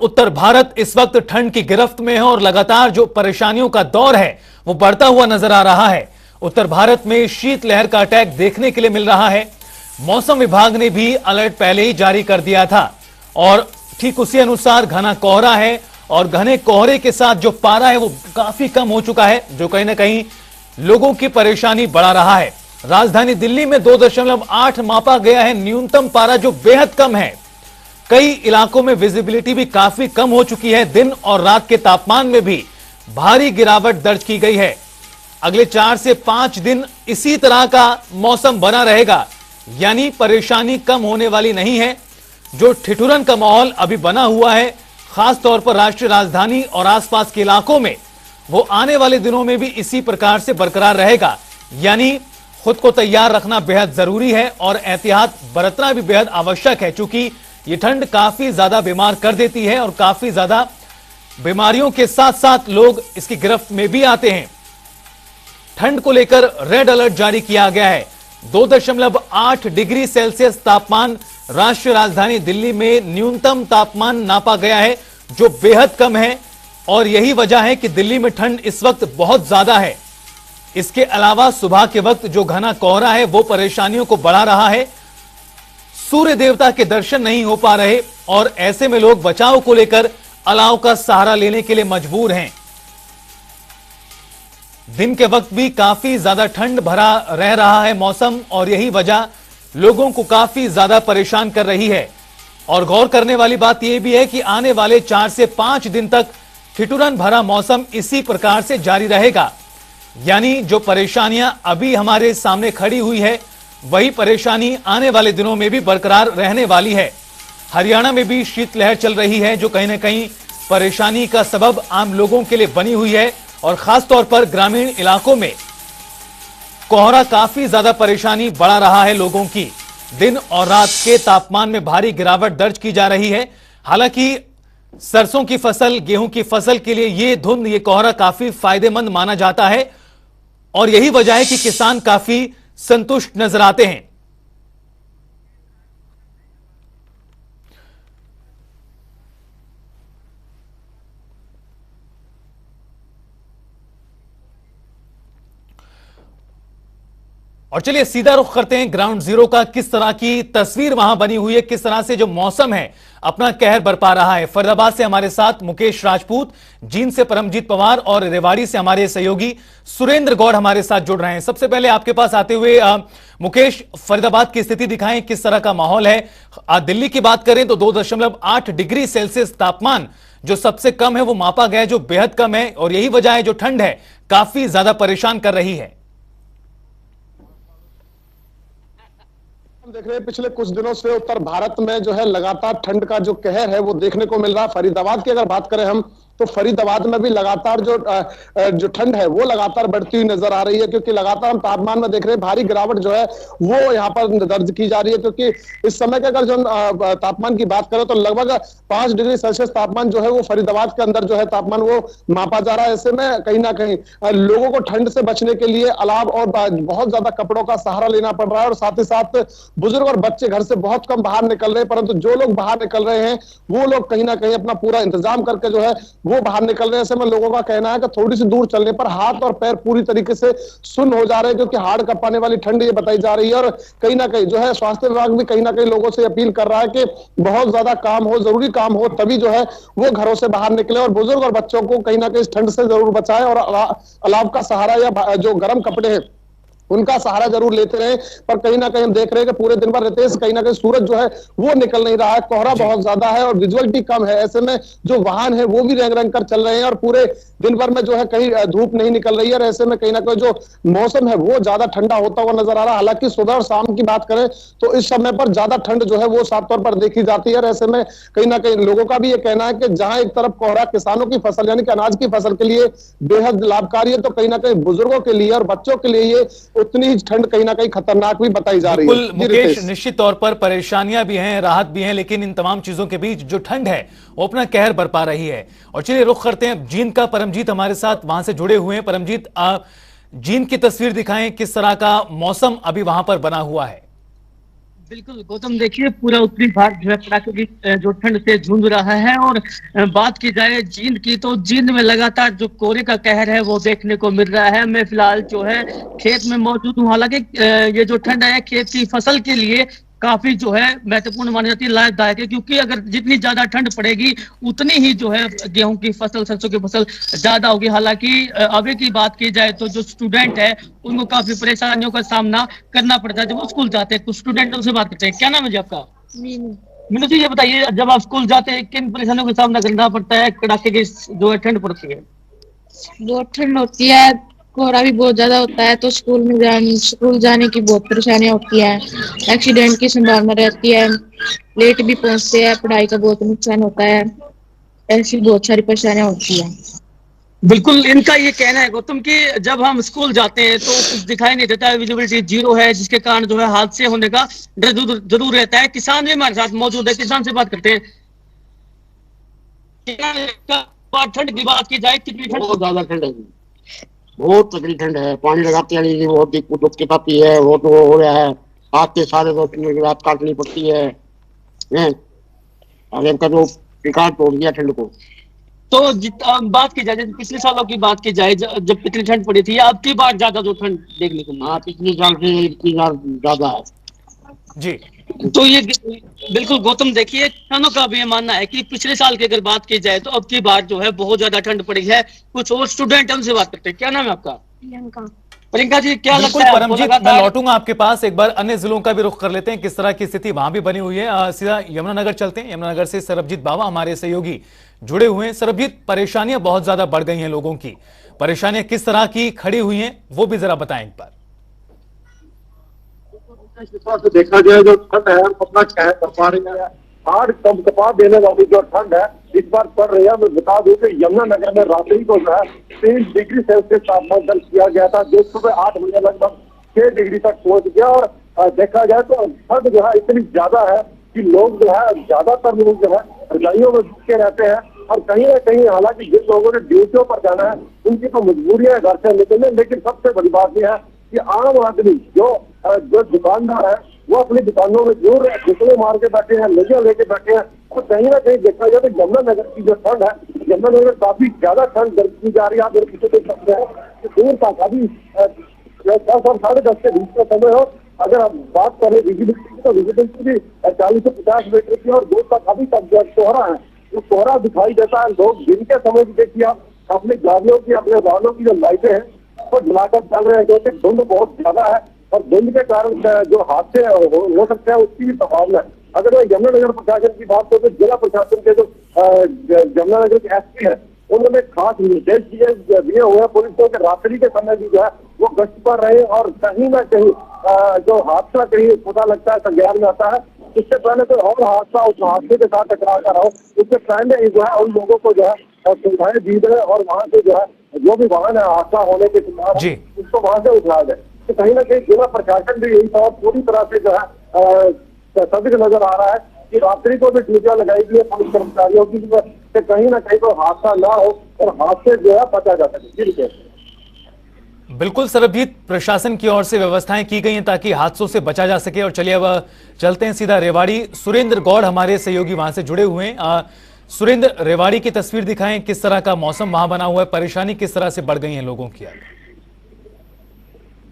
उत्तर भारत इस वक्त ठंड की गिरफ्त में है और लगातार जो परेशानियों का दौर है वो बढ़ता हुआ नजर आ रहा है। उत्तर भारत में शीतलहर का अटैक देखने के लिए मिल रहा है। मौसम विभाग ने भी अलर्ट पहले ही जारी कर दिया था और ठीक उसी अनुसार घना कोहरा है और घने कोहरे के साथ जो पारा है वो काफी कम हो चुका है, जो कहीं ना कहीं लोगों की परेशानी बढ़ा रहा है। राजधानी दिल्ली में 2.8 मापा गया है न्यूनतम पारा, जो बेहद कम है। कई इलाकों में विजिबिलिटी भी काफी कम हो चुकी है। दिन और रात के तापमान में भी भारी गिरावट दर्ज की गई है। अगले 4 से 5 दिन इसी तरह का मौसम बना रहेगा, यानी परेशानी कम होने वाली नहीं है। जो ठिठुरन का माहौल अभी बना हुआ है, खास तौर पर राष्ट्रीय राजधानी और आसपास के इलाकों में, वो आने वाले दिनों में भी इसी प्रकार से बरकरार रहेगा। यानी खुद को तैयार रखना बेहद जरूरी है और एहतियात बरतना भी बेहद आवश्यक है, क्योंकि ये ठंड काफी ज्यादा बीमार कर देती है और काफी ज्यादा बीमारियों के साथ साथ लोग इसकी गिरफ्त में भी आते हैं। ठंड को लेकर रेड अलर्ट जारी किया गया है। 2.8 डिग्री सेल्सियस तापमान राष्ट्रीय राजधानी दिल्ली में न्यूनतम तापमान नापा गया है, जो बेहद कम है और यही वजह है कि दिल्ली में ठंड इस वक्त बहुत ज्यादा है। इसके अलावा सुबह के वक्त जो घना कोहरा है वो परेशानियों को बढ़ा रहा है। सूर्य देवता के दर्शन नहीं हो पा रहे और ऐसे में लोग बचाव को लेकर अलाव का सहारा लेने के लिए मजबूर हैं। दिन के वक्त भी काफी ज्यादा ठंड भरा रह रहा है मौसम और यही वजह लोगों को काफी ज्यादा परेशान कर रही है। और गौर करने वाली बात यह भी है कि आने वाले 4 से 5 दिन तक ठिठुरन भरा मौसम इसी प्रकार से जारी रहेगा। यानी जो परेशानियां अभी हमारे सामने खड़ी हुई है, वही परेशानी आने वाले दिनों में भी बरकरार रहने वाली है। हरियाणा में भी शीतलहर चल रही है, जो कहीं ना कहीं परेशानी का सबब आम लोगों के लिए बनी हुई है और खासतौर पर ग्रामीण इलाकों में कोहरा काफी ज्यादा परेशानी बढ़ा रहा है लोगों की। दिन और रात के तापमान में भारी गिरावट दर्ज की जा रही है। हालांकि सरसों की फसल, गेहूं की फसल के लिए ये धुंध, ये कोहरा काफी फायदेमंद माना जाता है और यही वजह है कि किसान काफी संतुष्ट नजर आते हैं। और चलिए सीधा रुख करते हैं ग्राउंड जीरो का। किस तरह की तस्वीर वहां बनी हुई है, किस तरह से जो मौसम है अपना कहर बरपा रहा है। फरीदाबाद से हमारे साथ मुकेश राजपूत, जींद से परमजीत पवार और रेवाड़ी से हमारे सहयोगी सुरेंद्र गौड़ हमारे साथ जुड़ रहे हैं। सबसे पहले आपके पास आते हुए मुकेश, फरीदाबाद की स्थिति दिखाएं, किस तरह का माहौल है। दिल्ली की बात करें तो 2.8 डिग्री सेल्सियस तापमान जो सबसे कम है वो मापा गया, जो बेहद कम है और यही वजह है जो ठंड है काफी ज्यादा परेशान कर रही है। हम देख रहे हैं पिछले कुछ दिनों से उत्तर भारत में जो है लगातार ठंड का जो कहर है वो देखने को मिल रहा है। फरीदाबाद की अगर बात करें हम, तो फरीदाबाद में भी लगातार जो ठंड है वो लगातार बढ़ती हुई नजर आ रही है, क्योंकि लगातार हम तापमान में देख रहे हैं भारी गिरावट जो है वो यहाँ पर दर्ज की जा रही है। क्योंकि इस समय के अगर जो तापमान की बात करें तो लगभग 5 डिग्री सेल्सियस तापमान जो है वो फरीदाबाद के अंदर जो है तापमान वो मापा जा रहा है। ऐसे में कहीं ना कहीं लोगों को ठंड से बचने के लिए अलाव और बहुत ज्यादा कपड़ों का सहारा लेना पड़ रहा है और साथ ही साथ बुजुर्ग और बच्चे घर से बहुत कम बाहर निकल रहे हैं, परंतु जो लोग बाहर निकल रहे हैं वो लोग कहीं ना कहीं अपना पूरा इंतजाम करके जो है वो बाहर निकल रहे हैं। ऐसे में लोगों का कहना है कि थोड़ी सी दूर चलने पर हाथ और पैर पूरी तरीके से सुन्न हो जा रहे हैं, क्योंकि हाड़ कपाने वाली ठंड ये बताई जा रही है। और कहीं ना कहीं जो है स्वास्थ्य विभाग भी कहीं ना कहीं लोगों से अपील कर रहा है कि बहुत ज्यादा काम हो, जरूरी काम हो, तभी जो है वो घरों से बाहर निकले और बुजुर्ग और बच्चों को कहीं ना कहीं इस ठंड से जरूर बचाएं और अलाव का सहारा या जो गर्म कपड़े हैं उनका सहारा जरूर लेते रहे। पर कहीं ना कहीं हम देख रहे हैं कि पूरे दिन भर रितेश कहीं ना कहीं सूरज जो है वो निकल नहीं रहा है, कोहरा बहुत ज्यादा है और विजुअलिटी कम है। ऐसे में जो वाहन है वो भी रेंग रेंग कर चल रहे हैं और पूरे दिन भर में जो है कहीं धूप नहीं निकल रही है और ऐसे में कहीं ना कहीं जो मौसम है वो ज्यादा ठंडा होता हुआ नजर आ रहा है। हालांकि सुबह और शाम की बात करें तो इस समय पर ज्यादा ठंड जो है वो साफ तौर पर देखी जाती है और ऐसे में कहीं ना कहीं लोगों का भी ये कहना है कि जहां एक तरफ कोहरा किसानों की फसल यानी कि अनाज की फसल के लिए बेहद लाभकारी है, तो कहीं ना कहीं बुजुर्गों के लिए और बच्चों के लिए ये उतनी ही ठंड कहीं ना कहीं खतरनाक भी बताई जा रही है। बिल्कुल मुकेश, निश्चित तौर पर परेशानियां भी हैं, राहत भी है, लेकिन इन तमाम चीजों के बीच जो ठंड है वो अपना कहर बरपा रही है। और चलिए रुख करते हैं जींद का। परमजीत हमारे साथ वहां से जुड़े हुए हैं। परमजीत, जींद की तस्वीर दिखाएं, किस तरह का मौसम अभी वहां पर बना हुआ है। बिल्कुल गौतम, देखिए पूरा उत्तरी भारत जो है कड़ाके की जो ठंड से जूझ रहा है। और बात की जाए जींद की, तो जींद में लगातार जो कोहरे का कहर है वो देखने को मिल रहा है। मैं फिलहाल जो है खेत में मौजूद हूँ। हालांकि ये जो ठंड है खेत की फसल के लिए काफी जो है महत्वपूर्ण मानी जाती है, लाभदायक है, क्योंकि अगर जितनी ज्यादा ठंड पड़ेगी उतनी ही जो है गेहूं की फसल, सरसों की फसल ज्यादा होगी। हालांकि अभी की बात की जाए तो जो स्टूडेंट है उनको काफी परेशानियों का सामना करना पड़ता है जब वो स्कूल जाते हैं। कुछ स्टूडेंटों से बात करते हैं। क्या नाम है जी आपका? मीनू जी, ये बताइए जब आप स्कूल जाते हैं किन परेशानियों का सामना करना पड़ता है? कड़ाके की जो है ठंड पड़ती है। बहुत ठंड होती है, कोहरा भी बहुत ज्यादा होता है, तो स्कूल जाने की बहुत परेशानियां होती है। एक्सीडेंट की संभावना रहती है, लेट भी पहुंचते हैं, पढ़ाई का बहुत नुकसान होता है। ऐसी बहुत सारी परेशानियां होती है। बिल्कुल, इनका ये कहना है गौतम कि जब हम स्कूल जाते हैं तो कुछ दिखाई नहीं देता है, विजिबिलिटी जीरो है, जिसके कारण जो है हादसे होने का डर जरूर रहता है। किसान भी हमारे साथ मौजूद है, किसान से बात करते हैं। ठंड की बात की जाए, कितनी ठंड? बहुत ज्यादा ठंड है, बहुत तगड़ी ठंड है। पानी लगाते हैं नहीं, बहुत दिक्कत आती है। वो तो हो रहा है, हाथ के सारे दोस्तों की रात काटनी पड़ती है। आगे का जो रिकॉर्ड तोड़ दिया ठंड को। तो बात की जाए, जैसे पिछले सालों की बात की जाए, जब इतनी ठंड पड़ी थी, अब की बार ज्यादा जो ठंड देखने को मिली। हाँ, पिछली साल से इतनी ज्यादा है जी। तो ये बिल्कुल गौतम, देखिए किसानों का भी ये मानना है कि पिछले साल की अगर बात की जाए तो अब की बार जो है बहुत ज्यादा ठंड पड़ी है। कुछ और स्टूडेंट है, उनसे बात करते हैं। क्या नाम है आपका? प्रियंका जी, क्या बिल्कुल लगता है आपको? परमजीत, मैं लगातार लौटूंगा आपके पास। एक बार अन्य जिलों का भी रुख कर लेते हैं, किस तरह की स्थिति वहां भी बनी हुई है। सीधा यमुनानगर चलते हैं। यमुनानगर से सरबजीत बावा हमारे सहयोगी जुड़े हुए हैं। सरबजीत, परेशानियां बहुत ज्यादा बढ़ गई हैं, लोगों की परेशानियां किस तरह की खड़ी हुई हैं वो भी जरा बताएं एक बार। से देखा जाए जो ठंड है अपना क्या कर पा रही है। हार्ड कंपकपा देने वाली जो ठंड है इस बार पड़ रही है। मैं बता दूं कि यमुनानगर में रात्रि को जो है 3 डिग्री सेल्सियस तापमान दर्ज किया गया था, जो सुबह 8 बजे लगभग 6 डिग्री तक पहुंच गया। और देखा जाए तो ठंड जो है इतनी ज्यादा है कि लोग जो है, ज्यादातर लोग जो है रजाइयों में घुसके रहते हैं। और कहीं ना कहीं हालांकि जिन लोगों ने ड्यूटियों पर जाना है उनकी तो मजबूरियां घर से निकलने, लेकिन सबसे बड़ी बात यह है कि आम आदमी जो दुकानदार है वो अपनी दुकानों में जोर घुसले मार के बैठे हैं, नदियां लेके बैठे हैं। और कहीं ना कहीं देखा जाए तो यमुनानगर की जो ठंड है, यमुनानगर में काफी ज्यादा ठंड दर्ज की जा रही है। आप पीछे देख सकते हैं कि दूर तक अभी 10 और 10:30 के बीच का समय हो। अगर आप बात करें विजिबिलिटी की तो विजिबिलिटी भी 40 से 50 मीटर की, और दूर तक अभी तक जो कोहरा है वो कोहरा दिखाई देता है। लोग दिन के समय भी देखिए आप अपनी गाड़ियों की, अपने वाहनों की जो लाइटें हैं वो जलाकर चल रहे हैं, क्योंकि धुंध बहुत ज्यादा है और धुंध के कारण जो हादसे हो सकते हैं उसकी भी संभावना है। अगर मैं यमुनानगर प्रशासन की बात करूं तो जिला प्रशासन के जो यमुनानगर के एसपी है उन्होंने खास निर्देश दिए हुए हैं पुलिस को कि रात्रि के समय भी जो है वो गश्त पर रहे। और कहीं ना कहीं जो हादसा कहीं पता लगता है संज्ञान में आता है, इससे पहले तो और हादसा उस हादसे के साथ टकरा कर रहो, उससे पहले जो है उन लोगों को जो है सुविधाएं दी जाए और वहां से जो है जो भी वाहन है हादसा होने के शिकार है उसको वहां से उठाया जाए। तो कहीं ना कहीं जिला प्रशासन भी यही और पूरी तरह से जो है सजग नजर आ रहा है कि रात्रि को भी ड्यूटियां लगाई गई है पुलिस कर्मचारियों की, कहीं ना कहीं तो हादसा ना हो और हादसे जो है बचा जा सके। ठीक है, बिल्कुल सरबजीत, प्रशासन की ओर से व्यवस्थाएं की गई हैं ताकि हादसों से बचा जा सके। और चलिए अब चलते हैं सीधा रेवाड़ी। सुरेंद्र गौड़ हमारे सहयोगी वहां से जुड़े हुए हैं। सुरेंद्र, रेवाड़ी की तस्वीर दिखाएं, किस तरह का मौसम वहां बना हुआ है, परेशानी किस तरह से बढ़ गई है लोगों की?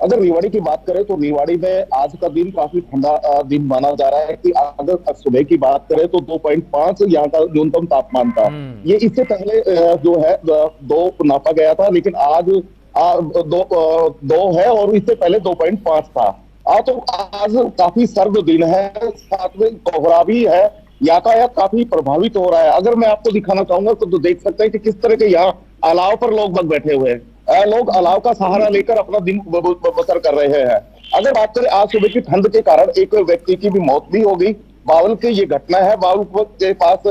अगर रेवाड़ी की बात करें तो रेवाड़ी में आज का दिन काफी ठंडा दिन माना जा रहा है। कि अगर सुबह की बात करें तो 2.5 यहाँ का न्यूनतम तापमान था। ये इससे पहले जो है 2 नापा गया था, लेकिन आज 2 है और इससे पहले 2.5 था। तो आज काफी सर्द दिन है, साथ में कोहरा भी है, यातायात काफी प्रभावित हो रहा है। अगर मैं आपको दिखाना चाहूंगा तो देख सकते हैं कि किस तरह के यहाँ अलाव पर लोग बैठे हुए हैं। लोग अलाव का सहारा लेकर अपना दिन बसर कर रहे हैं। अगर बात करें आज सुबह की ठंड के कारण एक व्यक्ति की भी मौत भी हो गई। बावल की ये घटना है। बावल के पास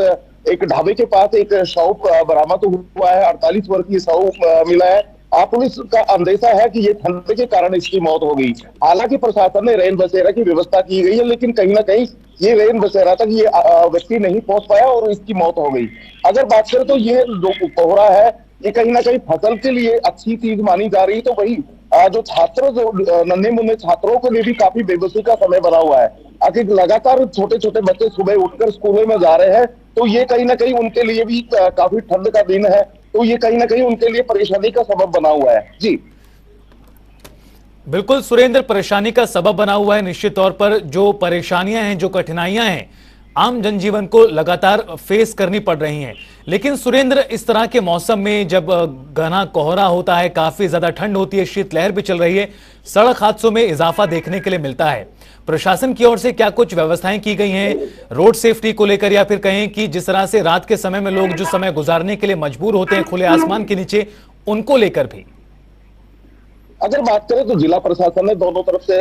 एक ढाबे के पास एक शव बरामद हुआ है, 48 वर्षीय शव मिला है। पुलिस का अंदेशा है कि ये ठंड के कारण इसकी मौत हो गई। हालांकि प्रशासन ने रैन बसेरा की व्यवस्था की गई है, लेकिन कहीं ना कहीं ये रैन बसेरा तक ये व्यक्ति नहीं पहुंच पाया और इसकी मौत हो गई। अगर बात करें तो ये जो कोहरा है ये कहीं ना कहीं फसल के लिए अच्छी चीज मानी जा रही, तो वही जो छात्र जो नन्हे मुन्ने छात्रों के लिए भी काफी बेबसी का समय बना हुआ है। आखिर लगातार छोटे छोटे बच्चे सुबह उठकर स्कूलों में जा रहे हैं, तो ये कहीं ना कहीं उनके लिए भी काफी ठंड का दिन है, तो ये कहीं ना कहीं उनके लिए परेशानी का सबब बना हुआ है। जी बिल्कुल सुरेंद्र, परेशानी का सबब बना हुआ है। निश्चित तौर पर जो परेशानियां हैं, जो कठिनाइयां हैं, आम जनजीवन को लगातार फेस करनी पड़ रही हैं। लेकिन सुरेंद्र, इस तरह के मौसम में जब घना कोहरा होता है, काफी ज्यादा ठंड होती है, शीतलहर भी चल रही है, सड़क हादसों में इजाफा देखने के लिए मिलता है। प्रशासन की ओर से क्या कुछ व्यवस्थाएं की गई हैं रोड सेफ्टी को लेकर, या फिर कहें कि जिस तरह से रात के समय में लोग जो समय गुजारने के लिए मजबूर होते हैं खुले आसमान के नीचे, उनको लेकर भी? अगर बात करें तो जिला प्रशासन ने दोनों तरफ से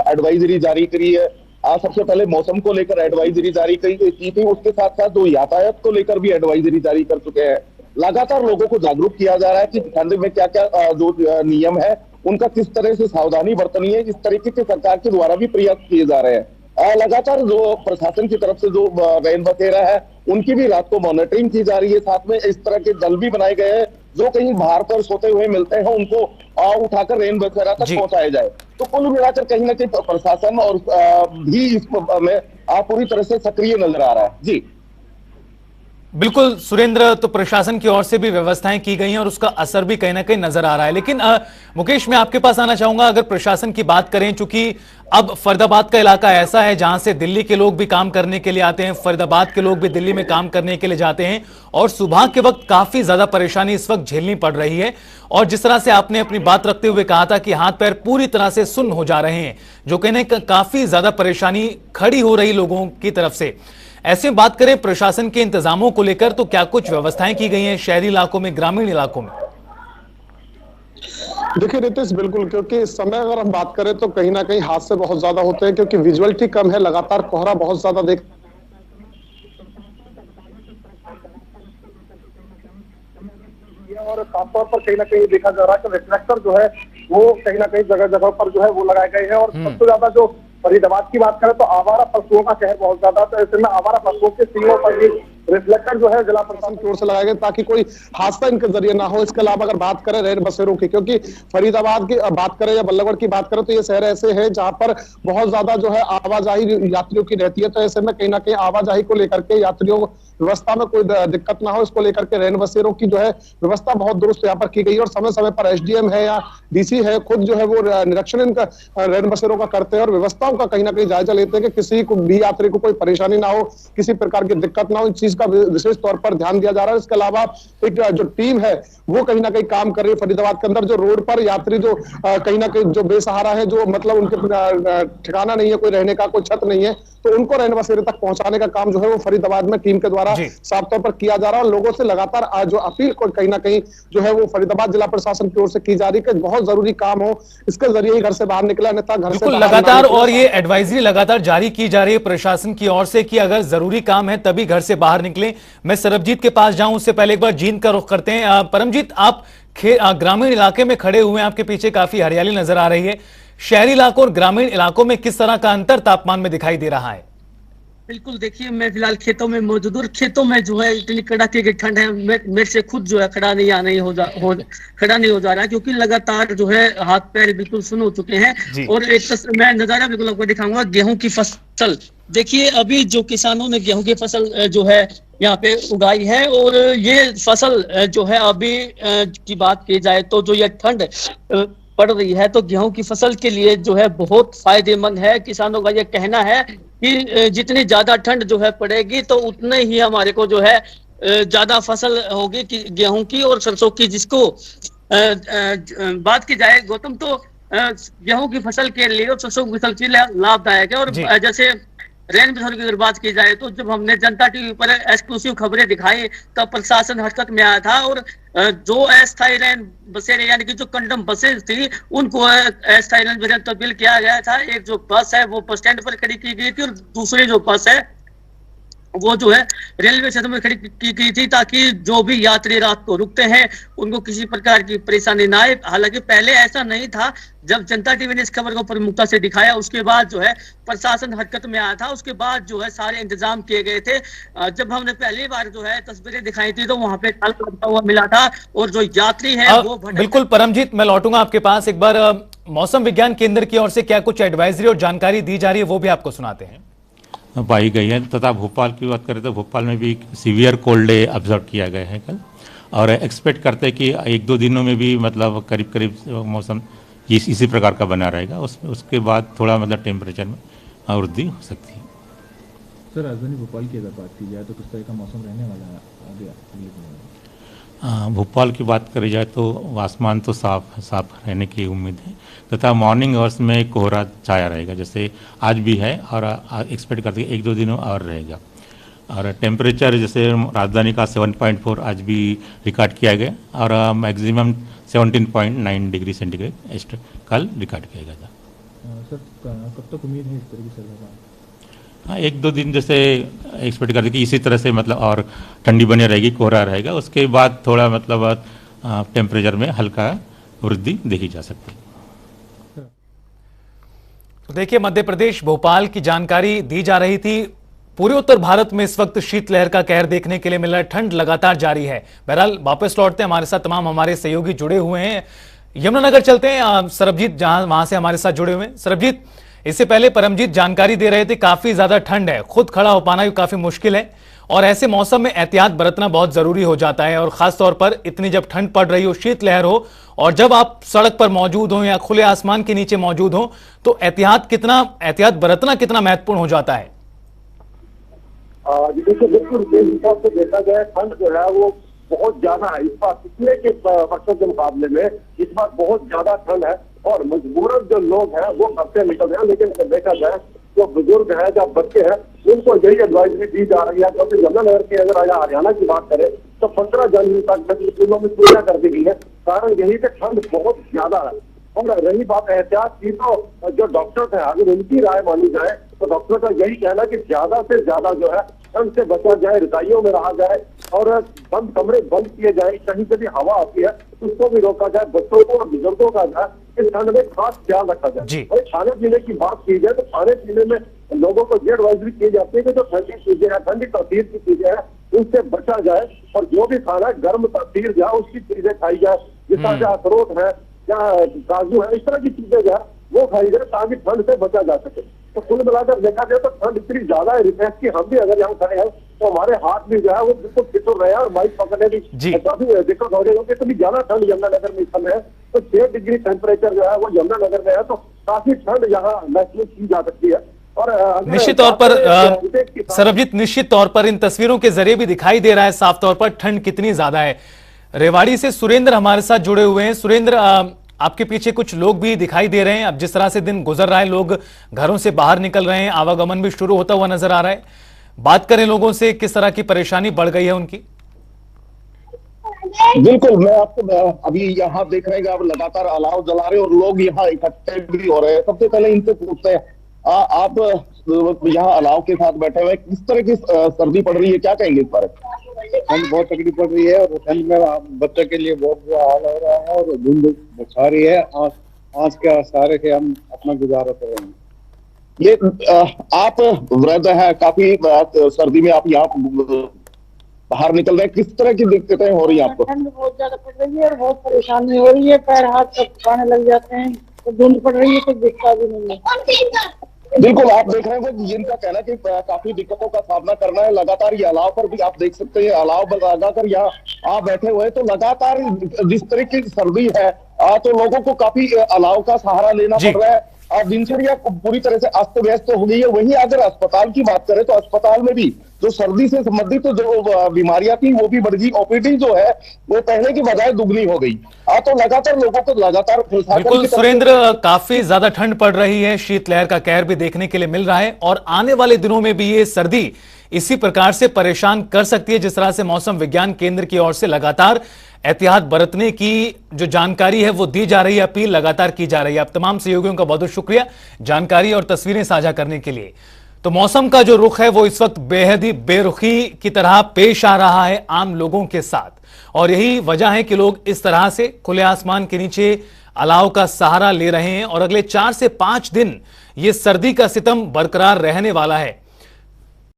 एडवाइजरी जारी करी है। आज सबसे पहले मौसम को लेकर एडवाइजरी जारी की थी, उसके साथ साथ जो यातायात को लेकर भी एडवाइजरी जारी कर चुके हैं। लगातार लोगों को जागरूक किया जा रहा है कि ठंड में क्या क्या जो नियम है उनका किस तरह से सावधानी बरतनी है। इस तरीके के सरकार के द्वारा भी प्रयास किए जा रहे हैं। लगातार जो प्रशासन की तरफ से जो रैन बसेरा है उनकी भी रात को मॉनिटरिंग की जा रही है। साथ में इस तरह के दल भी बनाए गए हैं जो कहीं बाहर पर सोते हुए मिलते हैं उनको उठाकर रेन बसेरा तक पहुंचाया जाए। तो कुल मिलाकर कहीं ना कहीं प्रशासन और भी इस में पूरी तरह से सक्रिय नजर आ रहा है। जी बिल्कुल सुरेंद्र, तो प्रशासन की ओर से भी व्यवस्थाएं की गई हैं और उसका असर भी कहीं ना कहीं नजर आ रहा है। लेकिन मुकेश, मैं आपके पास आना चाहूंगा। अगर प्रशासन की बात करें, चूंकि अब फरीदाबाद का इलाका ऐसा है जहां से दिल्ली के लोग भी काम करने के लिए आते हैं, फरीदाबाद के लोग भी दिल्ली में काम करने के लिए जाते हैं, और सुबह के वक्त काफी ज्यादा परेशानी इस वक्त झेलनी पड़ रही है। और जिस तरह से आपने अपनी बात रखते हुए कहा था कि हाथ पैर पूरी तरह से सुन्न हो जा रहे हैं, जो कहने काफी ज्यादा परेशानी खड़ी हो रही लोगों की तरफ से। ऐसे में बात करें प्रशासन के इंतजामों को लेकर, तो क्या कुछ व्यवस्थाएं की गई हैं शहरी इलाकों में, ग्रामीण इलाकों में? देखिए रितेश, बिल्कुल, क्योंकि इस समय अगर हम बात करें तो कहीं ना कहीं हादसे बहुत ज्यादा होते हैं, क्योंकि विजुअलिटी कम है, लगातार कोहरा बहुत ज्यादा देख और खासतौर पर कहीं ना कहीं देखा जा रहा है कि रिफ्लेक्टर जो है वो कहीं ना कहीं जगह जगह पर जो है वो लगाए गए हैं। और सबसे ज्यादा जो फरीदाबाद की बात करें तो आवारा पशुओं का शहर बहुत ज्यादा, तो ऐसे में आवारा पशुओं के सींगों पर भी रिफ्लेक्टर जो है जिला प्रशासन की ओर से लगाए गए ताकि कोई हादसा इनके जरिए ना हो। इसके अलावा अगर बात करें रेल बसेरों की, क्योंकि फरीदाबाद की बात करें या बल्लभगढ़ की बात करें तो ये शहर ऐसे हैं जहां पर बहुत ज्यादा जो है आवाजाही यात्रियों की रहती है। तो ऐसे में कहीं ना कहीं आवाजाही को लेकर के यात्रियों व्यवस्था में कोई दिक्कत ना हो, इसको लेकर के रेल बसेरों की जो है व्यवस्था बहुत दुरुस्त यहाँ पर की गई है। और समय समय पर एसडीएम है या डीसी है खुद जो है वो निरीक्षण इनका रेल बसेरों का करते हैं और व्यवस्थाओं का कहीं ना कहीं जायजा लेते हैं कि किसी को भी यात्री को कोई परेशानी ना हो, किसी प्रकार की दिक्कत ना हो। इस चीज का विशेष तौर पर ध्यान दिया जा रहा है। इसके अलावा एक जो टीम है वो कहीं ना कहीं काम कर रही है फरीदाबाद के अंदर। जो रोड पर यात्री जो कहीं ना कहीं जो बेसहारा है, जो मतलब उनके ठिकाना नहीं है, कोई रहने का कोई छत नहीं है, तो उनको रेल बसेरे तक पहुंचाने का काम जो है वो फरीदाबाद में टीम के द्वारा साफ तौर पर किया जा रहा है। और लोगों से लगातार जो अपील को कहीं ना कहीं जो है वो फरीदाबाद जिला प्रशासन की ओर से की जा रही है कि बहुत जरूरी काम हो इसके जरिए ही घर से बाहर निकला, अन्यथा घर से लगातार। और ये एडवाइजरी लगातार जारी की जा रही है प्रशासन की ओर से कि अगर जरूरी काम है तभी घर से बाहर निकले। मैं सरबजीत के पास जाऊं उससे पहले एक बार जींद का रुख करते हैं। परमजीत, आप ग्रामीण इलाके में खड़े हुए हैं, आपके पीछे काफी हरियाली नजर आ रही है। शहरी इलाकों और ग्रामीण इलाकों में किस तरह का अंतर तापमान में दिखाई दे रहा है? बिल्कुल, देखिए मैं फिलहाल खेतों में मौजूद हूँ। खेतों में जो है इतनी कड़ाके की ठंड है, मेरे से खुद जो है खड़ा नहीं हो जा रहा है, क्योंकि लगातार जो है हाथ पैर बिल्कुल सुन हो चुके हैं। और एक मैं नजारा बिल्कुल आपको दिखाऊंगा गेहूं की फसल। देखिए अभी जो किसानों ने गेहूं की फसल जो है यहाँ पे उगाई है, और ये फसल जो है अभी की बात की जाए तो जो ये ठंड पड़ रही है तो गेहूं की फसल के लिए जो है बहुत फायदेमंद है। किसानों का ये कहना है कि जितनी ज्यादा ठंड जो है पड़ेगी तो उतने ही हमारे को जो है ज्यादा फसल होगी गेहूं की और सरसों की। जिसको बात की जाए गौतम, तो गेहूं की फसल के लिए और सरसों की फसल के लिए लाभदायक है। और जैसे रेन बसेरों की अगर बात की जाए तो जब हमने जनता टीवी पर एक्सक्लूसिव खबरें दिखाई तब प्रशासन हरकत में आया था, और जो अस्थायी रेन बसेरे यानी कि जो कंडम बसेज थी उनको अस्थायी रेन बसेरे तब्दील किया गया था। एक जो बस है वो बस स्टैंड पर खड़ी की गई थी और दूसरी जो बस है वो जो है रेलवे स्टेशन में खड़ी की गई थी, ताकि जो भी यात्री रात को रुकते हैं उनको किसी प्रकार की परेशानी ना आए। हालांकि पहले ऐसा नहीं था। जब जनता टीवी ने इस खबर को प्रमुखता से दिखाया, उसके बाद जो है प्रशासन हरकत में आया था। उसके बाद जो है सारे इंतजाम किए गए थे। जब हमने पहली बार जो है तस्वीरें दिखाई थी तो वहां पे कल करता हुआ मिला था, और जो यात्री है वो बिल्कुल परमजीत, मैं लौटूंगा आपके पास। एक बार मौसम विज्ञान केंद्र की ओर से क्या कुछ एडवाइजरी और जानकारी दी जा रही है वो भी आपको सुनाते हैं। पाई गई है। तथा भोपाल की बात करें तो भोपाल में भी सीवियर कोल्ड डे ऑब्जर्व किया गया है कल, और एक्सपेक्ट करते हैं कि 1-2 दिनों में भी मतलब करीब करीब मौसम इसी प्रकार का बना रहेगा। उसके बाद थोड़ा मतलब टेम्परेचर में वृद्धि हो सकती है। सर, राजधानी भोपाल की अगर बात की जाए तो किस तरह का मौसम रहने वाला है आगे अगले दिनों में? भोपाल की बात करी जाए तो आसमान तो साफ रहने की उम्मीद है, तथा मॉर्निंग आवर्स में कोहरा छाया रहेगा, जैसे आज भी है, और एक्सपेक्ट करते हैं 1-2 दिनों और रहेगा। और टेम्परेचर जैसे राजधानी का 7.4 आज भी रिकॉर्ड किया गया, और मैक्सिमम 17.9 डिग्री सेंटीग्रेड कल रिकॉर्ड किया गया था। सर, कब तक उम्मीद है इस तरह की सर्दी? हाँ, 1-2 दिन जैसे एक्सपेक्ट करते कि इसी तरह से मतलब और ठंडी बनी रहेगी, कोहरा रहेगा। उसके बाद थोड़ा मतलब टेम्परेचर में हल्का वृद्धि देखी जा सकती है। तो देखिए, मध्य प्रदेश भोपाल की जानकारी दी जा रही थी। पूरे उत्तर भारत में इस वक्त शीतलहर का कहर देखने के लिए मिल रहा है, ठंड लगातार जारी है। बहरहाल वापस लौटते हैं, हमारे साथ तमाम हमारे सहयोगी जुड़े हुए हैं। यमुनानगर चलते हैं, सरबजीत जहां वहां से हमारे साथ जुड़े हुए हैं। सरबजीत, इससे पहले परमजीत जानकारी दे रहे थे काफी ज्यादा ठंड है, खुद खड़ा हो पाना भी काफी मुश्किल है, और ऐसे मौसम में एहतियात बरतना बहुत जरूरी हो जाता है। और खासतौर पर इतनी जब ठंड पड़ रही हो, शीतलहर हो, और जब आप सड़क पर मौजूद हो या खुले आसमान के नीचे मौजूद हो, तो एहतियात बरतना कितना महत्वपूर्ण हो जाता है? देखिए, बिल्कुल इस हिसाब से देखा जाए ठंड जो है वो बहुत ज्यादा है इस बार, पिछले के वर्षों के मुकाबले में इस बार बहुत ज्यादा ठंड है, और मजबूरन जो लोग हैं वो घर से निकल रहे हैं। लेकिन अगर देखा जाए जो बुजुर्ग है, जो बच्चे हैं, उनको यही एडवाइजरी दी जा रही है। क्योंकि यमुनानगर की अगर हरियाणा की बात करें तो 15 जनवरी तक स्कूलों में छुट्टियां कर दी गई है। कारण यही कि ठंड बहुत ज्यादा है। और रही बात एहतियात की, तो जो डॉक्टर्स हैं अगर उनकी राय मानी जाए तो डॉक्टर का यही कहना कि ज्यादा से ज्यादा जो है ठंड से बचा जाए, रजाइयों में रहा जाए, और बंद कमरे बंद किए जाए। कहीं से भी हवा आती है उसको भी रोका जाए। बच्चों को और बुजुर्गों का जो है इस ठंड में खास ख्याल रखा जाए। और खाने पीने की बात की जाए तो खाने पीने में लोगों को ये एडवाइजरी की जाती है कि जो ठंडी चीजें हैं, ठंडी तासीर की चीजें हैं, उनसे बचा जाए, और जो भी खाना गर्म तासीर जो है उसकी चीजें खाई जाए, जिस तरह से अखरोट है या काजू है, इस तरह की चीजें जो है वो खाई जाए ताकि ठंड से बचा जा सके। तो कुल मिलाकर देखा जाए तो ठंड इतनी ज्यादा है रिफ्रेश की, हम भी अगर यहाँ खड़े हैं तो हमारे हाथ भी जो है वो बिल्कुल ठिठुर रहे हैं, और माइक पकड़ने भी काफी दिक्कत हो रही है। इतनी ज्यादा ठंड यमुनानगर में इस समय है, तो 6 डिग्री टेम्परेचर जो है वो यमुनानगर में है, तो काफी ठंड यहाँ महसूस की जा सकती है। और निश्चित तौर पर सरबजीत, निश्चित तौर पर इन तस्वीरों के जरिए भी दिखाई दे रहा है साफ तौर पर ठंड कितनी ज्यादा है। रेवाड़ी से सुरेंद्र हमारे साथ जुड़े हुए हैं। सुरेंद्र, आपके पीछे कुछ लोग भी दिखाई दे रहे हैं। अब जिस तरह से दिन गुजर रहा है, लोग घरों से बाहर निकल रहे हैं, आवागमन भी शुरू होता हुआ नजर आ रहा है। बात करें लोगों से, किस तरह की परेशानी बढ़ गई है उनकी? बिल्कुल, मैं आपको अभी यहाँ देख रहे हैं आप लगातार अलाव जला रहे हैं और लोग यहाँ इकट्ठे भी हो रहे हैं। सबसे पहले इनसे पूछते हैं, आप यहाँ अलाव के साथ बैठे हुए, किस तरह की सर्दी पड़ रही है, क्या कहेंगे इस बारे में? ठंड बहुत तकलीफ पड़ रही है, और ठंड में बच्चों के लिए बहुत बुरा हाल हो रहा है, और धुंध बुखा रही है। आँच के सहारे से हम अपना गुजारा कर रहे हैं। ये आप वृद्ध है, काफी सर्दी में आप यहाँ बाहर निकल रहे हैं, किस तरह की दिक्कतें हो रही है आपको? ठंड बहुत ज्यादा पड़ रही है और बहुत परेशानी हो रही है, पैर हाथ सब खाने लग जाते हैं, तो धुंध पड़ रही है, कुछ दिखता भी नहीं है। बिल्कुल, आप देख रहे हैं जिनका कहना है कि काफी दिक्कतों का सामना करना है। लगातार ये अलाव पर भी आप देख सकते हैं, अलाव लगाकर यहाँ आप बैठे हुए, तो लगातार जिस तरह की सर्दी है तो लोगों को काफी अलाव का सहारा लेना पड़ रहा है। और दिनचर्या पूरी तरह से अस्त व्यस्त हो गई है। वहीं अगर अस्पताल की बात करें तो अस्पताल में भी जो सर्दी से संबंधित तो जो बीमारियां थी वो भी बढ़ गई। ओपीडी जो है वो पहले की बजाय दुगनी हो गई। तो लगातार लोगों को लगातार बिल्कुल सुरेंद्र, काफी ज्यादा ठंड पड़ रही है, शीतलहर का कहर भी देखने के लिए मिल रहा है, और आने वाले दिनों में भी ये सर्दी इसी प्रकार से परेशान कर सकती है जिस तरह से मौसम विज्ञान केंद्र की ओर से लगातार एहतियात बरतने की जो जानकारी है वो दी जा रही है, अपील लगातार की जा रही है। आप तमाम सहयोगियों का बहुत बहुत शुक्रिया जानकारी और तस्वीरें साझा करने के लिए। तो मौसम का जो रुख है वो इस वक्त बेहद ही बेरुखी की तरह पेश आ रहा है आम लोगों के साथ, और यही वजह है कि लोग इस तरह से खुले आसमान के नीचे अलाव का सहारा ले रहे हैं और अगले 4 से 5 दिन ये सर्दी का सितम बरकरार रहने वाला है।